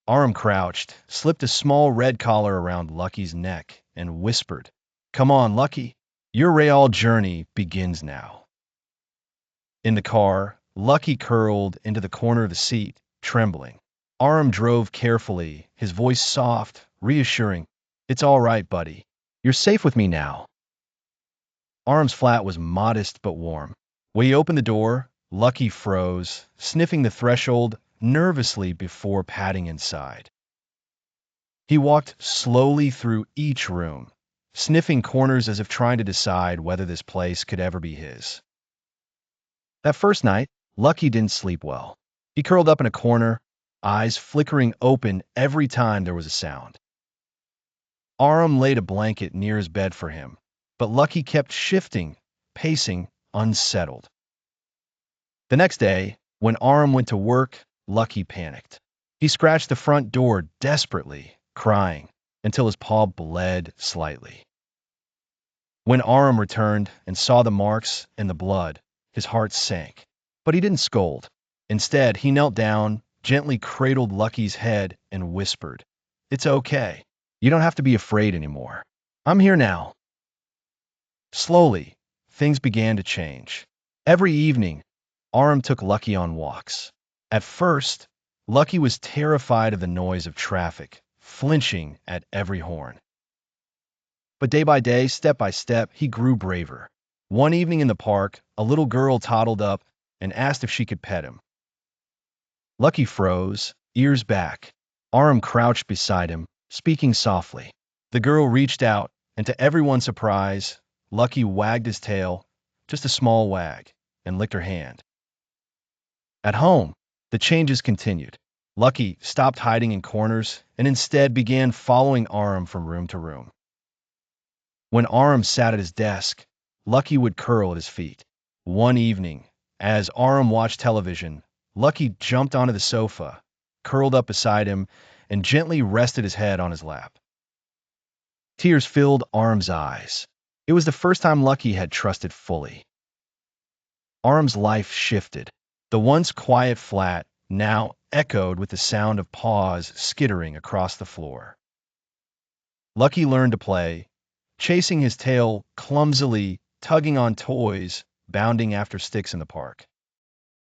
Aram crouched, slipped a small red collar around Lucky's neck, and whispered, "Come on, Lucky. Your Real journey begins now." In the car, Lucky curled into the corner of the seat, trembling. Aram drove carefully, his voice soft, reassuring. "It's all right, buddy. You're safe with me now." Aram's flat was modest but warm. When he opened the door, Lucky froze, sniffing the threshold nervously before padding inside. He walked slowly through each room, sniffing corners as if trying to decide whether this place could ever be his. That first night, Lucky didn't sleep well. He curled up in a corner, eyes flickering open every time there was a sound. Aram laid a blanket near his bed for him, but Lucky kept shifting, pacing, unsettled. The next day, when Aram went to work, Lucky panicked. He scratched the front door desperately, crying, until his paw bled slightly. When Aram returned and saw the marks and the blood, his heart sank. But he didn't scold. Instead, he knelt down, gently cradled Lucky's head, and whispered, "It's okay. You don't have to be afraid anymore. I'm here now." Slowly, things began to change. Every evening, Aram took Lucky on walks. At first, Lucky was terrified of the noise of traffic, flinching at every horn. But day by day, step by step, he grew braver. One evening in the park, a little girl toddled up and asked if she could pet him. Lucky froze, ears back. Aram crouched beside him, speaking softly. The girl reached out, and to everyone's surprise, Lucky wagged his tail, just a small wag, and licked her hand. At home, the changes continued. Lucky stopped hiding in corners and instead began following Aram from room to room. When Aram sat at his desk, Lucky would curl at his feet. One evening, as Aram watched television, Lucky jumped onto the sofa, curled up beside him, and gently rested his head on his lap. Tears filled Aram's eyes. It was the first time Lucky had trusted fully. Aram's life shifted. The once quiet flat now echoed with the sound of paws skittering across the floor. Lucky learned to play, chasing his tail clumsily, tugging on toys, bounding after sticks in the park.